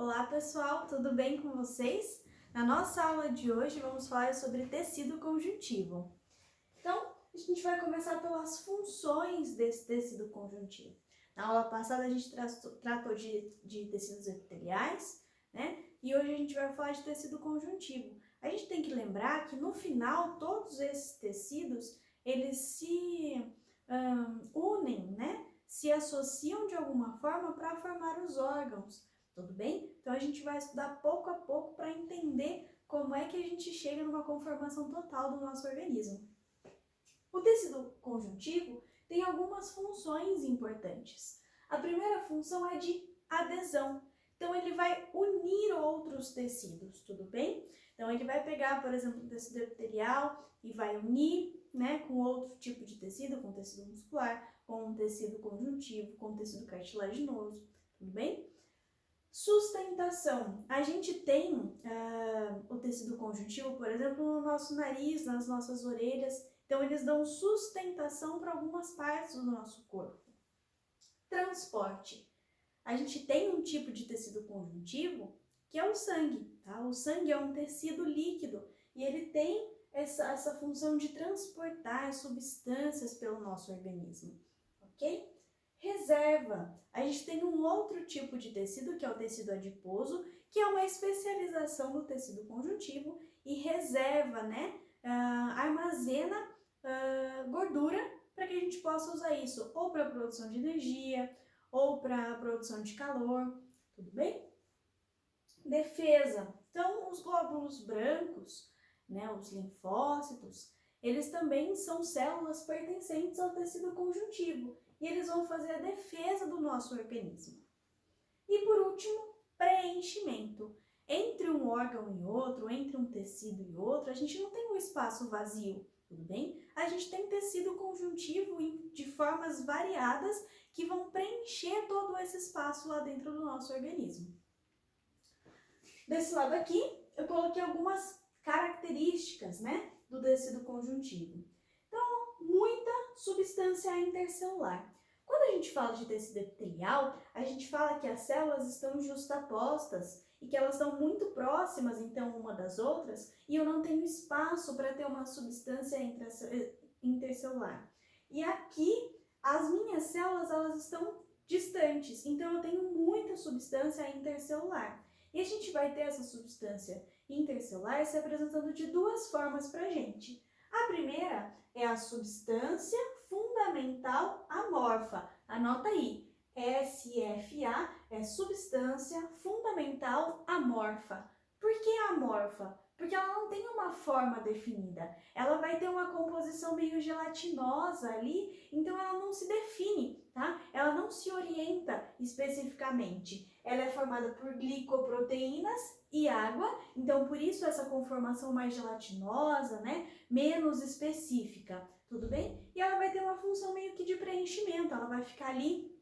Olá pessoal, tudo bem com vocês? Na nossa aula de hoje vamos falar sobre tecido conjuntivo. Então, a gente vai começar pelas funções desse tecido conjuntivo. Na aula passada a gente tratou de tecidos epiteliais, né? E hoje a gente vai falar de tecido conjuntivo. A gente tem que lembrar que no final todos esses tecidos, eles se unem, né? Se associam de alguma forma para formar os órgãos. Tudo bem? Então a gente vai estudar pouco a pouco para entender como é que a gente chega numa conformação total do nosso organismo. O tecido conjuntivo tem algumas funções importantes. A primeira função é de adesão. Então ele vai unir outros tecidos, tudo bem? Então ele vai pegar, por exemplo, o tecido epitelial e vai unir, né, com outro tipo de tecido, com tecido muscular, com um tecido conjuntivo, com tecido cartilaginoso, tudo bem? Sustentação. A gente tem o tecido conjuntivo, por exemplo, no nosso nariz, nas nossas orelhas. Então, eles dão sustentação para algumas partes do nosso corpo. Transporte. A gente tem um tipo de tecido conjuntivo que é o sangue. Tá? O sangue é um tecido líquido e ele tem essa função de transportar substâncias pelo nosso organismo. Ok? Reserva. A gente tem um outro tipo de tecido, que é o tecido adiposo, que é uma especialização do tecido conjuntivo e reserva, né? Armazena gordura para que a gente possa usar isso ou para produção de energia ou para produção de calor, tudo bem? Defesa. Então, os glóbulos brancos, né, os linfócitos, eles também são células pertencentes ao tecido conjuntivo e eles vão fazer a defesa do nosso organismo. E por último, preenchimento. Entre um órgão e outro, entre um tecido e outro, a gente não tem um espaço vazio, tudo bem? A gente tem tecido conjuntivo de formas variadas que vão preencher todo esse espaço lá dentro do nosso organismo. Desse lado aqui, eu coloquei algumas características, né, do tecido conjuntivo. Então, muita substância intercelular. Quando a gente fala de tecido epitelial, a gente fala que as células estão justapostas e que elas estão muito próximas, então, uma das outras, e eu não tenho espaço para ter uma substância intercelular. E aqui, as minhas células, elas estão distantes, então eu tenho muita substância intercelular. E a gente vai ter essa substância intercelular se apresentando de duas formas para a gente. A primeira é a substância fundamental amorfa. Anota aí, SFA é substância fundamental amorfa. Por que amorfa? Porque ela não tem uma forma definida. Ela vai ter uma composição meio gelatinosa ali, então ela não se define, tá? Ela não se orienta especificamente. Ela é formada por glicoproteínas e água, então por isso essa conformação mais gelatinosa, né? Menos específica, tudo bem? E ela vai ter uma função meio que de preenchimento, ela vai ficar ali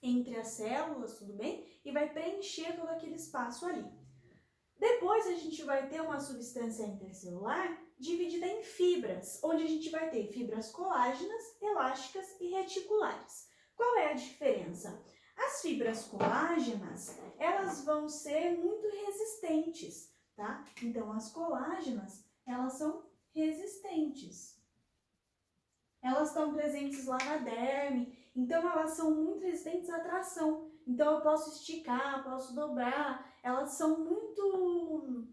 entre as células, tudo bem? E vai preencher todo aquele espaço ali. Depois a gente vai ter uma substância intercelular dividida em fibras, onde a gente vai ter fibras colágenas, elásticas e reticulares. Qual é a diferença? As fibras colágenas, elas vão ser muito resistentes, tá? Então, as colágenas, elas são resistentes. Elas estão presentes lá na derme, então elas são muito resistentes à tração. Então, eu posso esticar, posso dobrar, elas são muito...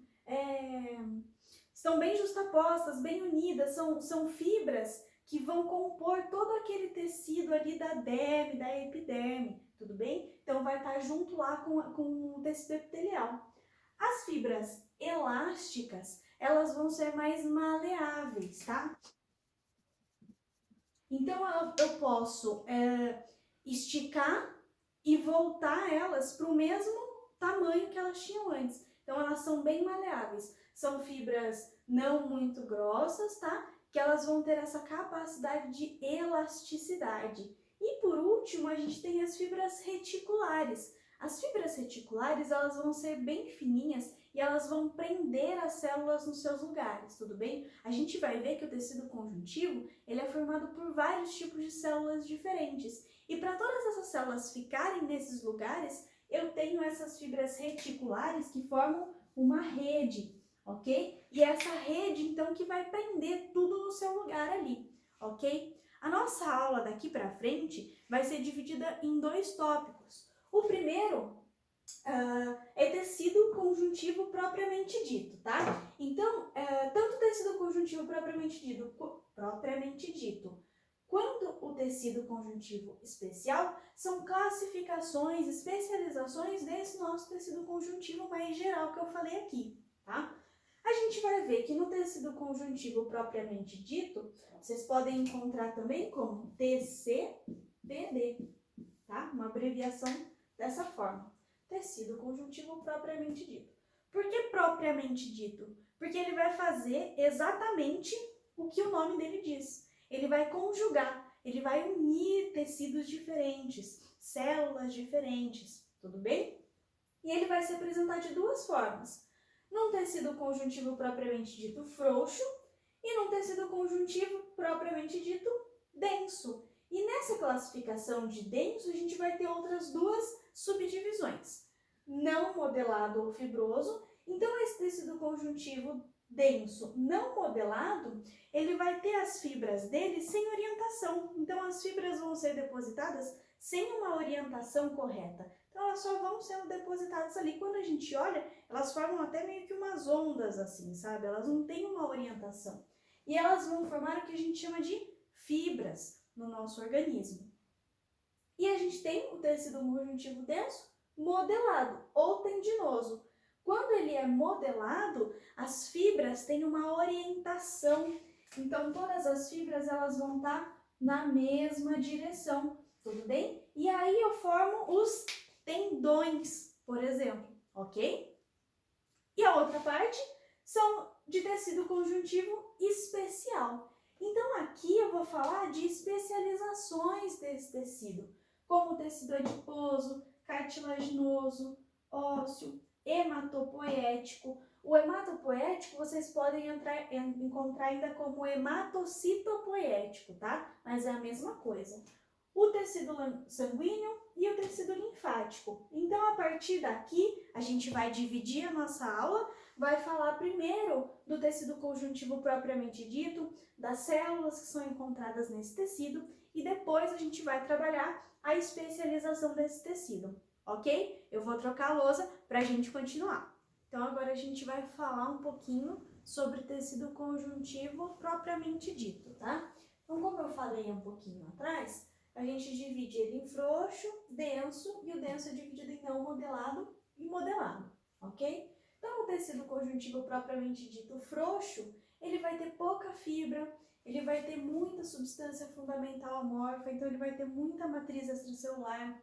estão bem justapostas, bem unidas, são fibras que vão compor todo aquele tecido ali da derme, da epiderme, tudo bem? Então, vai estar junto lá com o tecido epitelial. As fibras elásticas, elas vão ser mais maleáveis, tá? Então, eu posso esticar e voltar elas para o mesmo tamanho que elas tinham antes. Então, elas são bem maleáveis. São fibras não muito grossas, tá? Que elas vão ter essa capacidade de elasticidade. E por último, a gente tem as fibras reticulares. As fibras reticulares, elas vão ser bem fininhas e elas vão prender as células nos seus lugares, tudo bem? A gente vai ver que o tecido conjuntivo, ele é formado por vários tipos de células diferentes. E para todas essas células ficarem nesses lugares, eu tenho essas fibras reticulares que formam uma rede, ok? E essa rede, então, que vai prender tudo no seu lugar ali, ok? A nossa aula daqui para frente vai ser dividida em 2 tópicos. O primeiro é tecido conjuntivo propriamente dito, tá? Então, tanto o tecido conjuntivo propriamente dito, quanto o tecido conjuntivo especial são classificações, especializações desse nosso tecido conjuntivo mais geral que eu falei aqui, tá? A gente vai ver que no tecido conjuntivo propriamente dito, vocês podem encontrar também como TCPD, tá? Uma abreviação dessa forma. Tecido conjuntivo propriamente dito. Por que propriamente dito? Porque ele vai fazer exatamente o que o nome dele diz. Ele vai conjugar, ele vai unir tecidos diferentes, células diferentes, tudo bem? E ele vai se apresentar de 2 formas. Num tecido conjuntivo propriamente dito frouxo e num tecido conjuntivo propriamente dito denso. E nessa classificação de denso, a gente vai ter outras 2 subdivisões. Não modelado ou fibroso. Então, esse tecido conjuntivo denso não modelado, ele vai ter as fibras dele sem orientação. Então, as fibras vão ser depositadas sem uma orientação correta. Então, elas só vão sendo depositadas ali. Quando a gente olha, elas formam até meio que umas ondas assim, sabe? Elas não têm uma orientação. E elas vão formar o que a gente chama de fibras no nosso organismo. E a gente tem o tecido conjuntivo denso modelado ou tendinoso. Quando ele é modelado, as fibras têm uma orientação. Então, todas as fibras elas vão estar na mesma direção, tudo bem? E aí eu formo os tendões, por exemplo, ok? E a outra parte são de tecido conjuntivo especial. Então, aqui eu vou falar de especializações desse tecido, como tecido adiposo, cartilaginoso, ósseo, hematopoético. O hematopoético vocês podem encontrar ainda como hematocitopoético, tá? Mas é a mesma coisa. O tecido sanguíneo e o tecido linfático. Então, a partir daqui, a gente vai dividir a nossa aula, vai falar primeiro do tecido conjuntivo propriamente dito, das células que são encontradas nesse tecido, e depois a gente vai trabalhar a especialização desse tecido, ok? Eu vou trocar a lousa para a gente continuar. Então, agora a gente vai falar um pouquinho sobre tecido conjuntivo propriamente dito, tá? Então, como eu falei um pouquinho atrás, a gente divide ele em frouxo, denso, e o denso é dividido em não modelado e modelado, ok? Então, o tecido conjuntivo propriamente dito frouxo, ele vai ter pouca fibra, ele vai ter muita substância fundamental amorfa, então ele vai ter muita matriz extracelular,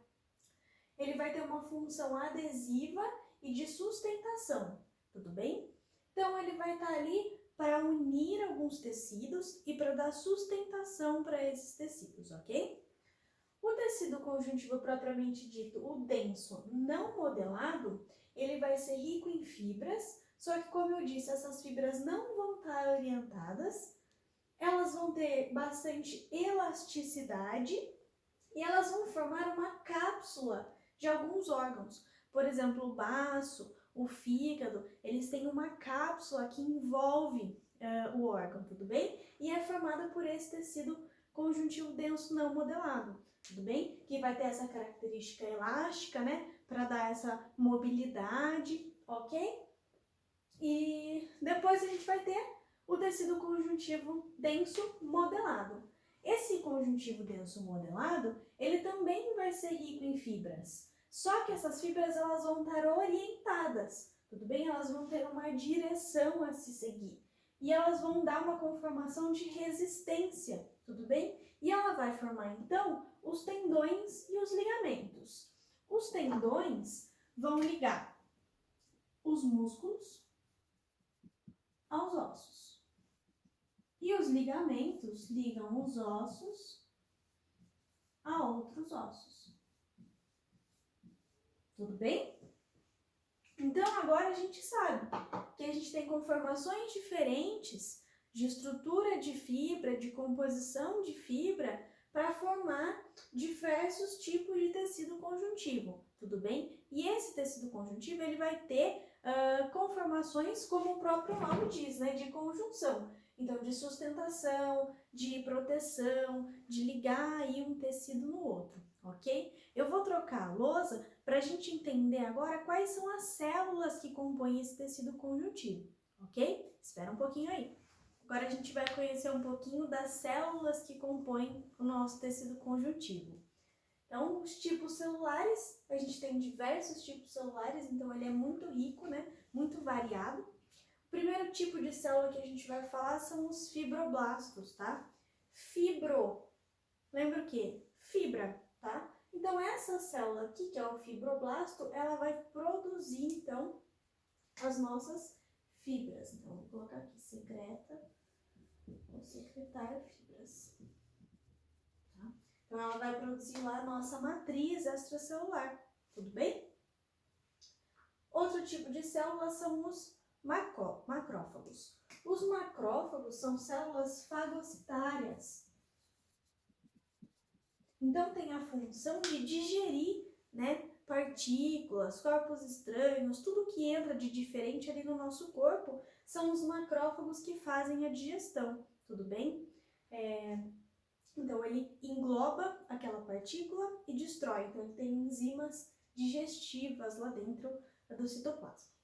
ele vai ter uma função adesiva e de sustentação, tudo bem? Então, ele vai estar ali para unir alguns tecidos e para dar sustentação para esses tecidos, ok? O tecido conjuntivo propriamente dito, o denso não modelado, ele vai ser rico em fibras, só que como eu disse, essas fibras não vão estar orientadas, elas vão ter bastante elasticidade e elas vão formar uma cápsula de alguns órgãos. Por exemplo, o baço, o fígado, eles têm uma cápsula que envolve o órgão, tudo bem? E é formada por esse tecido conjuntivo denso não modelado, tudo bem? Que vai ter essa característica elástica, né? Para dar essa mobilidade, ok? E depois a gente vai ter o tecido conjuntivo denso modelado. Esse conjuntivo denso modelado, ele também vai ser rico em fibras. Só que essas fibras elas vão estar orientadas, tudo bem? Elas vão ter uma direção a se seguir. E elas vão dar uma conformação de resistência, tudo bem? E ela vai formar, então, os tendões e os ligamentos. Os tendões vão ligar os músculos aos ossos. E os ligamentos ligam os ossos a outros ossos. Tudo bem? Então, agora a gente sabe que a gente tem conformações diferentes de estrutura de fibra, de composição de fibra, para formar diversos tipos de tecido conjuntivo, tudo bem? E esse tecido conjuntivo ele vai ter conformações, como o próprio nome diz, né, de conjunção. Então, de sustentação, de proteção, de ligar aí um tecido no outro, ok? Eu vou trocar a lousa para a gente entender agora quais são as células que compõem esse tecido conjuntivo, ok? Espera um pouquinho aí. Agora a gente vai conhecer um pouquinho das células que compõem o nosso tecido conjuntivo. Então, os tipos celulares, a gente tem diversos tipos celulares, então ele é muito rico, né? Muito variado. O primeiro tipo de célula que a gente vai falar são os fibroblastos, tá? Fibro, lembra o quê? Fibra, tá? Então, essa célula aqui, que é o fibroblasto, ela vai produzir, então, as nossas fibras. Então, vou colocar aqui, secreta ou secretar fibras. Tá? Então, ela vai produzir lá a nossa matriz extracelular, tudo bem? Outro tipo de célula são os macrófagos. Os macrófagos são células fagocitárias. Então, tem a função de digerir, né, partículas, corpos estranhos, tudo que entra de diferente ali no nosso corpo, são os macrófagos que fazem a digestão, tudo bem? Então, ele engloba aquela partícula e destrói. Então, ele tem enzimas digestivas lá dentro do citoplasma.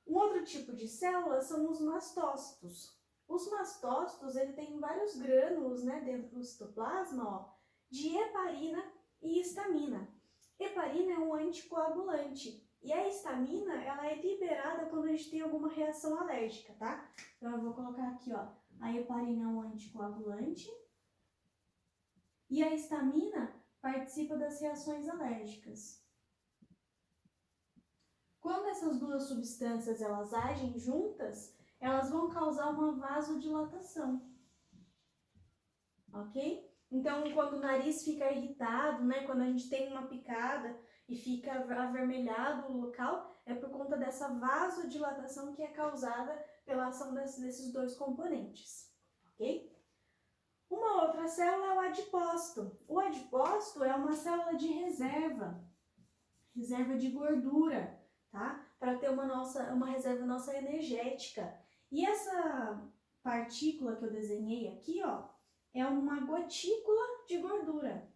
Um outro tipo de célula são os mastócitos. Os mastócitos, ele tem vários grânulos, né, dentro do citoplasma, ó, de heparina e histamina. Heparina é um anticoagulante e a histamina, ela é liberada quando a gente tem alguma reação alérgica, tá? Então, eu vou colocar aqui, ó, a heparina é um anticoagulante e a histamina participa das reações alérgicas. Quando essas duas substâncias elas agem juntas, elas vão causar uma vasodilatação, ok? Então, quando o nariz fica irritado, né, quando a gente tem uma picada e fica avermelhado o local, é por conta dessa vasodilatação que é causada pela ação desses dois componentes, ok? Uma outra célula é o adipócito. O adipócito é uma célula de reserva de gordura, tá? Para ter uma reserva nossa energética. E essa partícula que eu desenhei aqui, ó, é uma gotícula de gordura,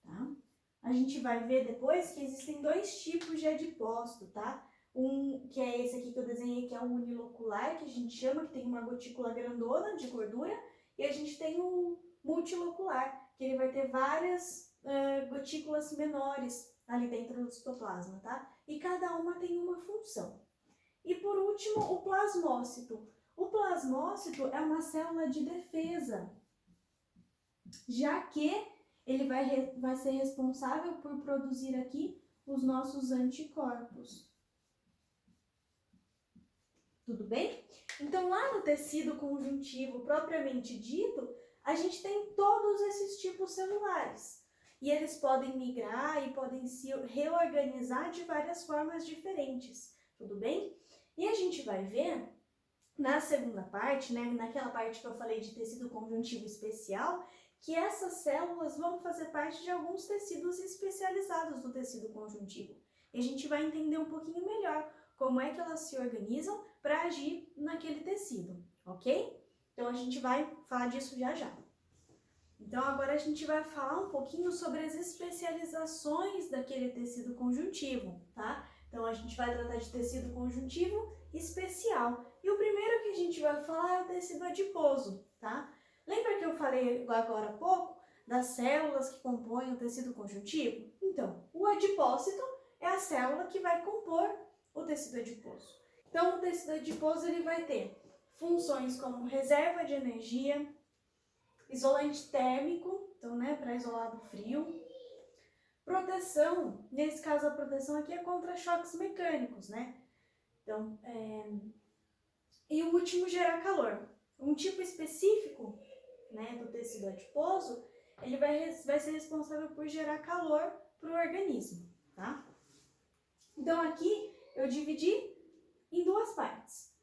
tá? A gente vai ver depois que existem dois tipos de adipócito, tá? Um que é esse aqui que eu desenhei, que é o unilocular, que a gente chama, que tem uma gotícula grandona de gordura, e a gente tem o multilocular, que ele vai ter várias gotículas menores ali dentro do citoplasma, tá? E cada uma tem uma função. E por último, o plasmócito. O plasmócito é uma célula de defesa, já que ele vai ser responsável por produzir aqui os nossos anticorpos. Tudo bem? Então, lá no tecido conjuntivo propriamente dito, a gente tem todos esses tipos celulares. E eles podem migrar e podem se reorganizar de várias formas diferentes. Tudo bem? E a gente vai ver na segunda parte, né, naquela parte que eu falei de tecido conjuntivo especial, que essas células vão fazer parte de alguns tecidos especializados do tecido conjuntivo. E a gente vai entender um pouquinho melhor como é que elas se organizam para agir naquele tecido, ok? Então, a gente vai falar disso já já. Então, agora a gente vai falar um pouquinho sobre as especializações daquele tecido conjuntivo, tá? Então, a gente vai tratar de tecido conjuntivo especial. E o primeiro que a gente vai falar é o tecido adiposo, tá? Lembra que eu falei agora há pouco das células que compõem o tecido conjuntivo? Então, o adipócito é a célula que vai compor o tecido adiposo. Então, o tecido adiposo ele vai ter funções como reserva de energia, isolante térmico, então, né, para isolar do frio, proteção, nesse caso a proteção aqui é contra choques mecânicos, né? Então, e o último, gerar calor. Um tipo específico, né, do tecido adiposo, ele vai ser responsável por gerar calor para o organismo, tá? Então, aqui eu dividi em duas partes.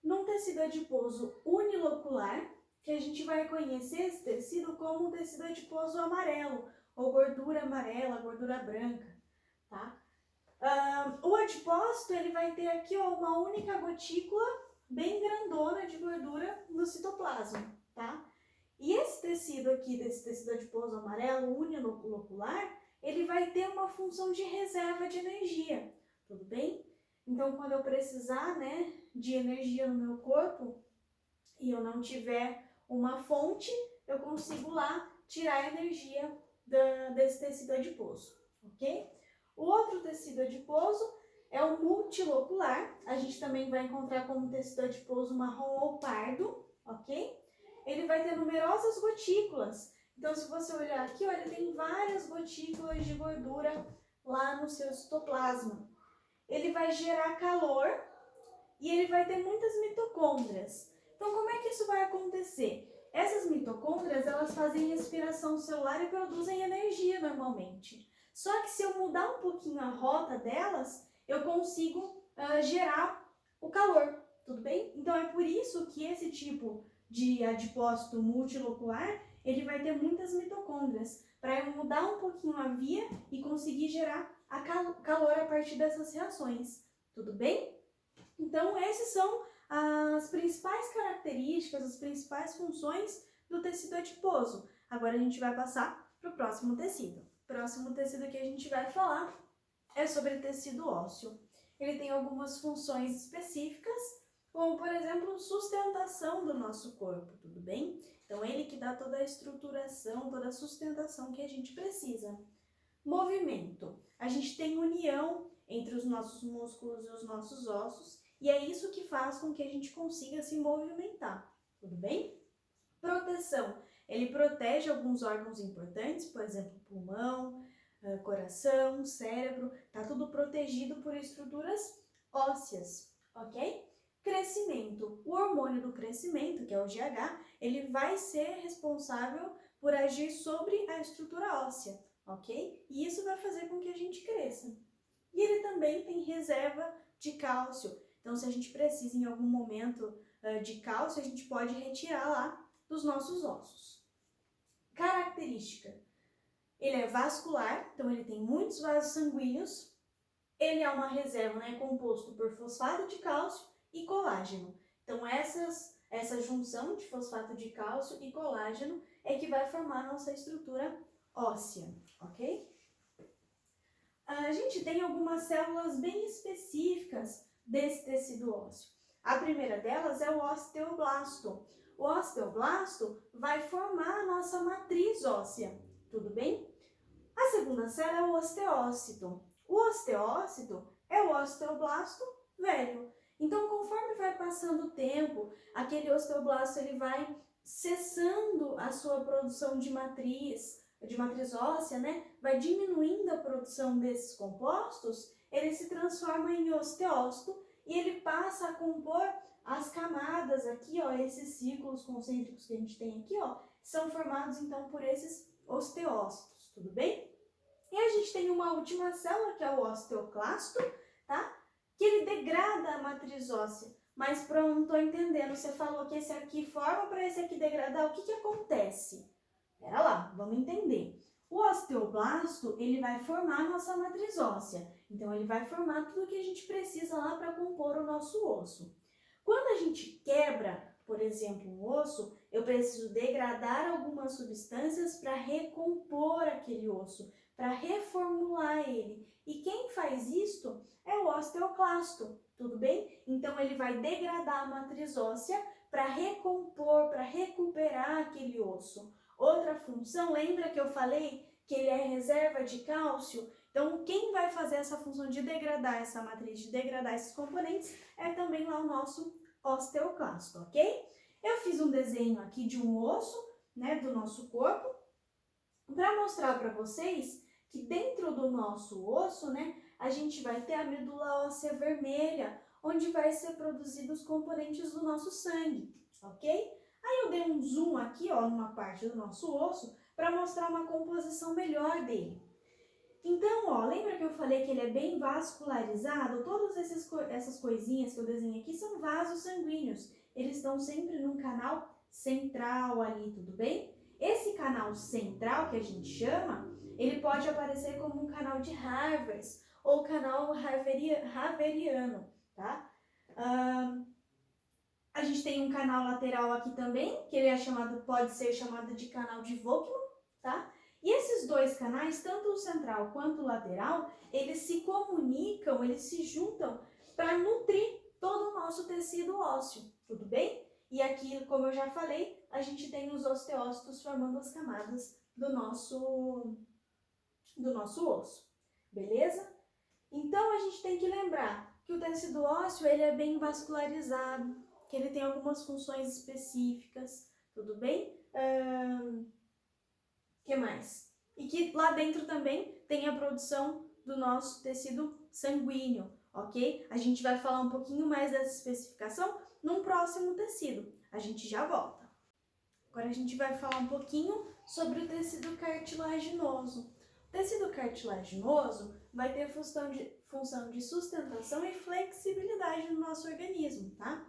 Num tecido adiposo unilocular, que a gente vai conhecer esse tecido como o tecido adiposo amarelo, ou gordura amarela, gordura branca, tá? O adipócito, ele vai ter aqui, ó, uma única gotícula bem grandona de gordura no citoplasma, tá? E esse tecido aqui, desse tecido adiposo amarelo unilocular, ele vai ter uma função de reserva de energia, tudo bem? Então, quando eu precisar, né, de energia no meu corpo e eu não tiver uma fonte, eu consigo lá tirar a energia desse tecido adiposo, ok? O outro tecido adiposo é o multilocular, a gente também vai encontrar como tecido adiposo marrom ou pardo, ok? Ele vai ter numerosas gotículas. Então, se você olhar aqui, ó, ele tem várias gotículas de gordura lá no seu citoplasma. Ele vai gerar calor e ele vai ter muitas mitocôndrias. Então, como é que isso vai acontecer? Essas mitocôndrias, elas fazem respiração celular e produzem energia normalmente. Só que se eu mudar um pouquinho a rota delas, eu consigo gerar o calor, tudo bem? Então, é por isso que esse tipo de adipócito multilocular, ele vai ter muitas mitocôndrias, para eu mudar um pouquinho a via e conseguir gerar calor a partir dessas reações, tudo bem? Então, essas são as principais características, as principais funções do tecido adiposo. Agora a gente vai passar para o próximo tecido. O próximo tecido que a gente vai falar é sobre tecido ósseo. Ele tem algumas funções específicas, como, por exemplo, sustentação do nosso corpo, tudo bem? Então, ele que dá toda a estruturação, toda a sustentação que a gente precisa. Movimento. A gente tem união entre os nossos músculos e os nossos ossos, e é isso que faz com que a gente consiga se movimentar, tudo bem? Proteção. Ele protege alguns órgãos importantes, por exemplo, pulmão, coração, cérebro, tá tudo protegido por estruturas ósseas, ok? Crescimento. O hormônio do crescimento, que é o GH, ele vai ser responsável por agir sobre a estrutura óssea, ok? E isso vai fazer com que a gente cresça. E ele também tem reserva de cálcio. Então, se a gente precisa em algum momento de cálcio, a gente pode retirar lá dos nossos ossos. Característica. Ele é vascular, então ele tem muitos vasos sanguíneos. Ele é uma reserva, né, composto por fosfato de cálcio e colágeno. Então, essa junção de fosfato de cálcio e colágeno é que vai formar a nossa estrutura óssea, ok? A gente tem algumas células bem específicas desse tecido ósseo. A primeira delas é o osteoblasto. O osteoblasto vai formar a nossa matriz óssea, tudo bem? A segunda célula é o osteócito. O osteócito é o osteoblasto velho. Então, conforme vai passando o tempo, aquele osteoblasto ele vai cessando a sua produção de matriz óssea, né? Vai diminuindo a produção desses compostos, ele se transforma em osteócito e ele passa a compor as camadas aqui, ó, esses círculos concêntricos que a gente tem aqui, ó, são formados então por esses osteócitos, tudo bem? E a gente tem uma última célula, que é o osteoclasto, tá? Que ele degrada a matriz óssea. Mas pronto, não tô entendendo, você falou que esse aqui forma para esse aqui degradar, o que que acontece? Pera lá, vamos entender. O osteoblasto, ele vai formar a nossa matriz óssea. Então, ele vai formar tudo que a gente precisa lá para compor o nosso osso. Quando a gente quebra, por exemplo, um osso, eu preciso degradar algumas substâncias para recompor aquele osso, para reformular ele. E quem faz isto é o osteoclasto, tudo bem? Então, ele vai degradar a matriz óssea para recompor, para recuperar aquele osso. Outra função, lembra que eu falei que ele é reserva de cálcio? Então, quem vai fazer essa função de degradar essa matriz, de degradar esses componentes, é também lá o nosso osteoclasto, ok? Eu fiz um desenho aqui de um osso, né, do nosso corpo, para mostrar para vocês que dentro do nosso osso, né, a gente vai ter a medula óssea vermelha, onde vai ser produzidos os componentes do nosso sangue, ok? Aí eu dei um zoom aqui, ó, numa parte do nosso osso, para mostrar uma composição melhor dele. Então, ó, lembra que eu falei que ele é bem vascularizado? Todas essas coisinhas que eu desenhei aqui são vasos sanguíneos. Eles estão sempre num canal central ali, tudo bem? Esse canal central, que a gente chama, Ele pode aparecer como um canal de Harvers ou canal Haveriano, tá? A gente tem um canal lateral aqui também, que ele pode ser chamado de canal de Volkmann, tá? E esses dois canais, tanto o central quanto o lateral, eles se comunicam, eles se juntam para nutrir todo o nosso tecido ósseo, tudo bem? E aqui, como eu já falei, a gente tem os osteócitos formando as camadas do nosso osso, beleza? Então, a gente tem que lembrar que o tecido ósseo, ele é bem vascularizado, que ele tem algumas funções específicas, tudo bem? Que mais? E que lá dentro também tem a produção do nosso tecido sanguíneo, ok? A gente vai falar um pouquinho mais dessa especificação num próximo tecido. A gente já volta. Agora a gente vai falar um pouquinho sobre o tecido cartilaginoso. O tecido cartilaginoso vai ter função de sustentação e flexibilidade no nosso organismo, tá?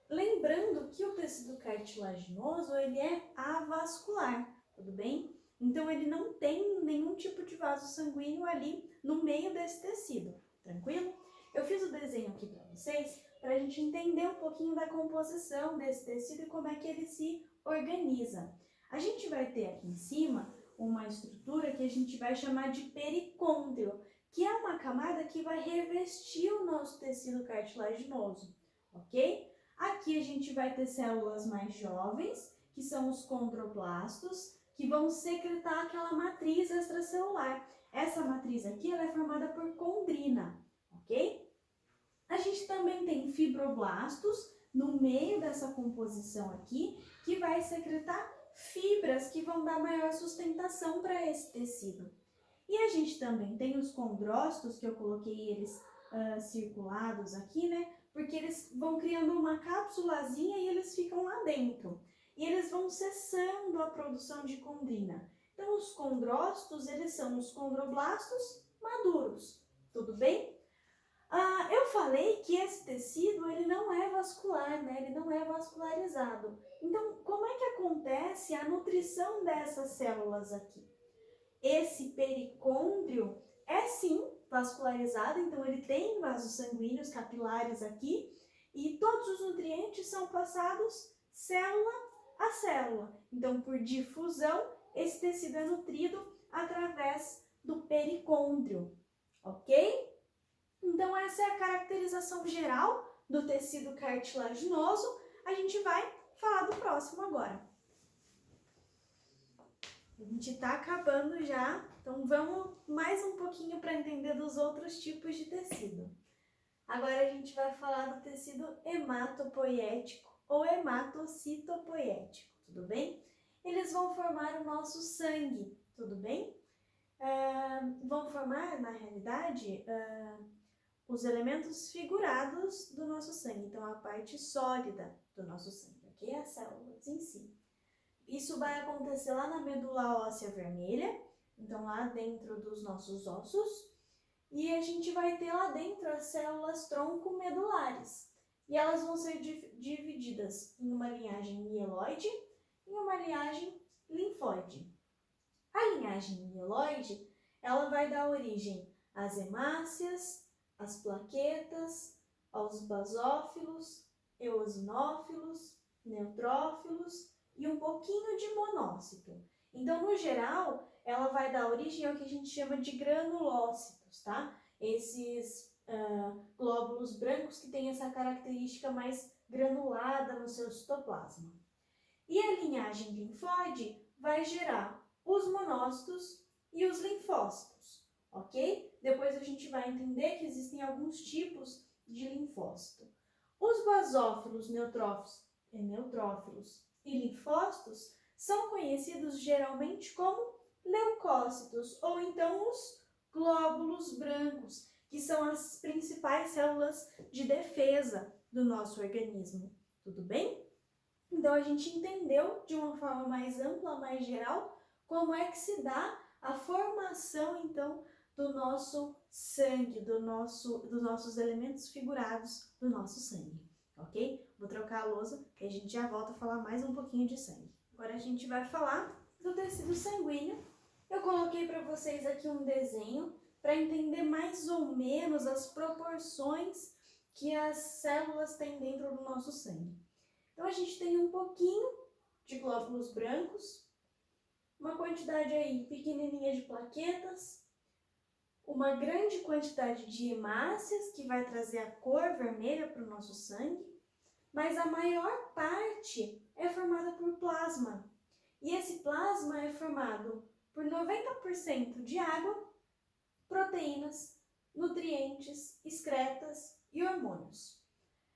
Lembrando que o tecido cartilaginoso, ele é avascular, tudo bem? Então, ele não tem nenhum tipo de vaso sanguíneo ali no meio desse tecido, tranquilo? Eu fiz o desenho aqui para vocês, para a gente entender um pouquinho da composição desse tecido e como é que ele se organiza. A gente vai ter aqui em cima uma estrutura que a gente vai chamar de pericôndrio, que é uma camada que vai revestir o nosso tecido cartilaginoso, ok? Aqui a gente vai ter células mais jovens, que são os condroblastos, que vão secretar aquela matriz extracelular. Essa matriz aqui ela é formada por condrina, ok? A gente também tem fibroblastos no meio dessa composição aqui, que vai secretar fibras que vão dar maior sustentação para esse tecido. E a gente também tem os condrócitos, que eu coloquei eles circulados aqui, né? Porque eles vão criando uma cápsulazinha e eles ficam lá dentro. E eles vão cessando a produção de condrina. Então, os condrócitos, eles são os condroblastos maduros. Tudo bem? Eu falei que esse tecido, ele não é vascular, né? Ele não é vascularizado. Então, como é que acontece a nutrição dessas células aqui? Esse pericôndrio é sim vascularizado, então ele tem vasos sanguíneos capilares aqui e todos os nutrientes são passados célula a célula. Então, por difusão, esse tecido é nutrido através do pericôndrio, ok? Então, essa é a caracterização geral do tecido cartilaginoso. A gente vai falar do próximo agora. A gente está acabando já, então vamos mais um pouquinho para entender dos outros tipos de tecido. Agora a gente vai falar do tecido hematopoético ou hematocitopoético, tudo bem? Eles vão formar o nosso sangue, tudo bem? Vão formar, na realidade, os elementos figurados do nosso sangue, então a parte sólida do nosso sangue, ok? As células em si. Isso vai acontecer lá na medula óssea vermelha, então lá dentro dos nossos ossos, e a gente vai ter lá dentro as células tronco-medulares. E elas vão ser divididas em uma linhagem mieloide e uma linhagem linfóide. A linhagem mieloide, ela vai dar origem às hemácias, às plaquetas, aos basófilos, eosinófilos, neutrófilos e um pouquinho de monócito. Então, no geral, ela vai dar origem ao que a gente chama de granulócitos, tá? Esses glóbulos brancos que têm essa característica mais granulada no seu citoplasma. E a linhagem linfóide vai gerar os monócitos e os linfócitos, ok? Depois a gente vai entender que existem alguns tipos de linfócito. Os basófilos, neutrófilos e linfócitos são conhecidos geralmente como leucócitos, ou então os glóbulos brancos, que são as principais células de defesa do nosso organismo. Tudo bem? Então, a gente entendeu de uma forma mais ampla, mais geral, como é que se dá a formação, então, do nosso sangue, dos nossos elementos figurados do nosso sangue, ok? Vou trocar a lousa e a gente já volta a falar mais um pouquinho de sangue. Agora a gente vai falar do tecido sanguíneo Eu coloquei para vocês aqui um desenho para entender mais ou menos as proporções que as células têm dentro do nosso sangue. Então, a gente tem um pouquinho de glóbulos brancos, uma quantidade aí pequenininha de plaquetas, uma grande quantidade de hemácias, que vai trazer a cor vermelha para o nosso sangue, mas a maior parte é formada por plasma. E esse plasma é formado por 90% de água, proteínas, nutrientes, excretas e hormônios.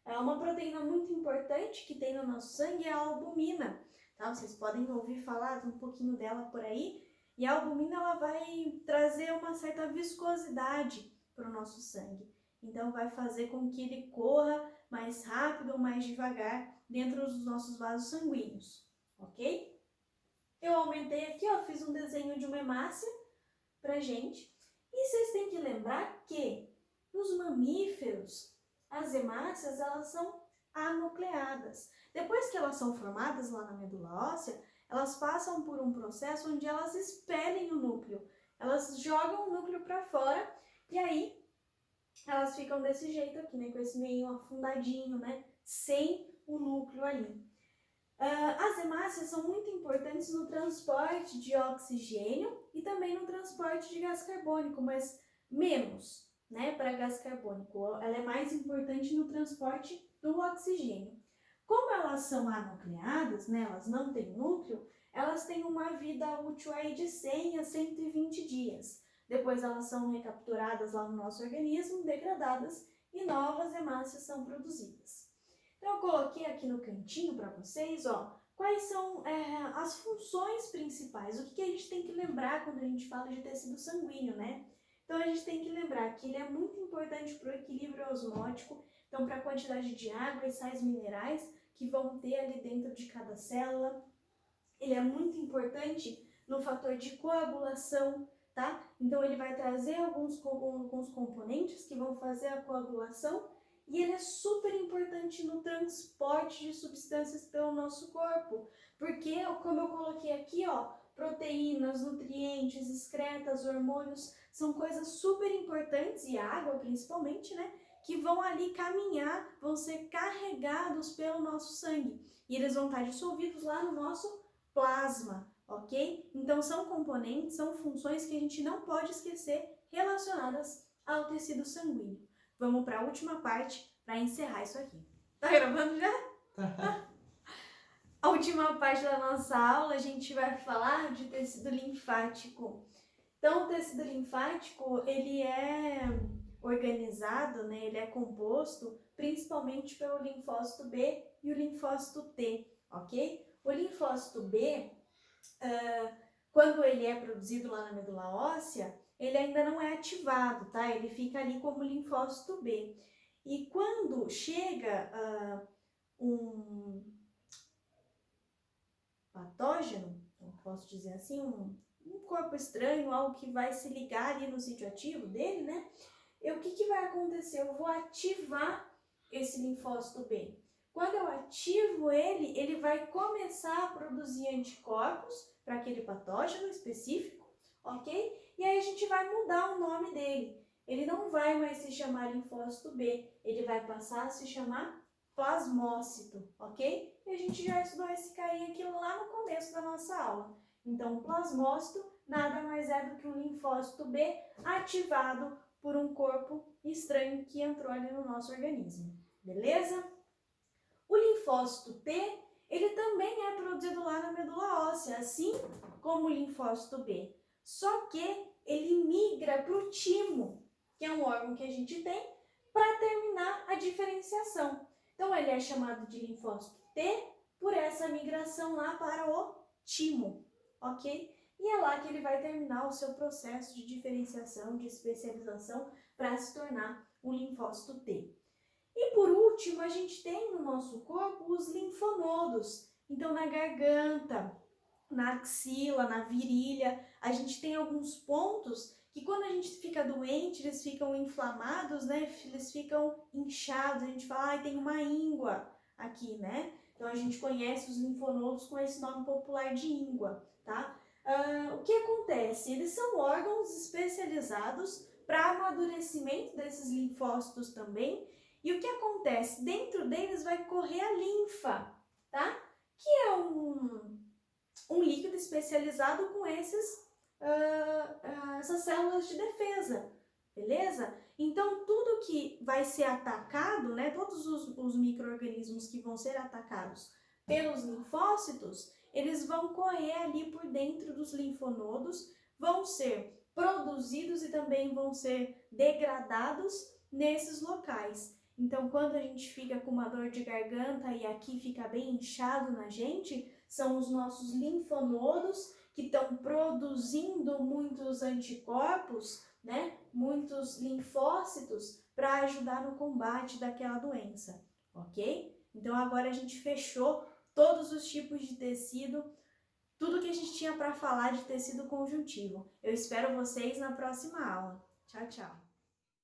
É uma proteína muito importante que tem no nosso sangue é a albumina. Tá? Vocês podem ouvir falar um pouquinho dela por aí. E a albumina ela vai trazer uma certa viscosidade para o nosso sangue. Então vai fazer com que ele corra mais rápido ou mais devagar dentro dos nossos vasos sanguíneos, ok? Eu aumentei aqui, ó, fiz um desenho de uma hemácia pra gente. E vocês têm que lembrar que nos mamíferos as hemácias elas são anucleadas. Depois que elas são formadas lá na medula óssea, elas passam por um processo onde elas expelem o núcleo. Elas jogam o núcleo para fora e aí elas ficam desse jeito aqui, né? Com esse meio afundadinho, né? Sem o núcleo ali. As hemácias são muito importantes no transporte de oxigênio e também no transporte de gás carbônico, mas menos, né, para gás carbônico. Ela é mais importante no transporte do oxigênio. Como elas são anucleadas, né, elas não têm núcleo, elas têm uma vida útil aí de 100 a 120 dias. Depois elas são recapturadas lá no nosso organismo, degradadas e novas hemácias são produzidas. Então eu coloquei aqui no cantinho para vocês, ó, quais são as funções principais, o que a gente tem que lembrar quando a gente fala de tecido sanguíneo, né? Então a gente tem que lembrar que ele é muito importante para o equilíbrio osmótico, então para a quantidade de água e sais minerais que vão ter ali dentro de cada célula. Ele é muito importante no fator de coagulação, tá? Então ele vai trazer alguns componentes que vão fazer a coagulação e ele é super importante no transporte de substâncias pelo nosso corpo, porque, como eu coloquei aqui, ó, proteínas, nutrientes, excretas, hormônios, são coisas super importantes, e água principalmente, né, que vão ali caminhar, vão ser carregados pelo nosso sangue, e eles vão estar dissolvidos lá no nosso plasma, ok? Então são componentes, são funções que a gente não pode esquecer relacionadas ao tecido sanguíneo. Vamos para a última parte para encerrar isso aqui. Tá gravando já? Tá. A última parte da nossa aula a gente vai falar de tecido linfático. Então o tecido linfático ele é organizado, né? Ele é composto principalmente pelo linfócito B e o linfócito T, ok? O linfócito B, quando ele é produzido lá na medula óssea, ele ainda não é ativado, tá? Ele fica ali como linfócito B. E quando chega um patógeno, não posso dizer assim, um corpo estranho, algo que vai se ligar ali no sítio ativo dele, né? O que vai acontecer? Eu vou ativar esse linfócito B. Quando eu ativo ele, ele vai começar a produzir anticorpos para aquele patógeno específico, ok? E aí a gente vai mudar o nome dele. Ele não vai mais se chamar linfócito B, ele vai passar a se chamar plasmócito, ok? E a gente já estudou esse carinha aqui lá no começo da nossa aula. Então, o plasmócito nada mais é do que um linfócito B ativado por um corpo estranho que entrou ali no nosso organismo, beleza? O linfócito T, ele também é produzido lá na medula óssea, assim como o linfócito B. Só que ele migra para o timo, que é um órgão que a gente tem, para terminar a diferenciação. Então, ele é chamado de linfócito T por essa migração lá para o timo, ok? E é lá que ele vai terminar o seu processo de diferenciação, de especialização, para se tornar um linfócito T. E por último, a gente tem no nosso corpo os linfonodos. Então, na garganta, na axila, na virilha, a gente tem alguns pontos que quando a gente fica doente, eles ficam inflamados, né? Eles ficam inchados, a gente fala, ah, tem uma íngua aqui, né? Então a gente conhece os linfonodos com esse nome popular de íngua, tá? O que acontece? Eles são órgãos especializados para amadurecimento desses linfócitos também. E o que acontece? Dentro deles vai correr a linfa, tá? Que é um líquido especializado com essas células de defesa, beleza? Então, tudo que vai ser atacado, né, todos os micro-organismos que vão ser atacados pelos linfócitos, eles vão correr ali por dentro dos linfonodos, vão ser produzidos e também vão ser degradados nesses locais. Então, quando a gente fica com uma dor de garganta e aqui fica bem inchado na gente, são os nossos linfonodos que estão produzindo muitos anticorpos, né? Muitos linfócitos para ajudar no combate daquela doença, ok? Então, agora a gente fechou todos os tipos de tecido, tudo que a gente tinha para falar de tecido conjuntivo. Eu espero vocês na próxima aula. Tchau, tchau!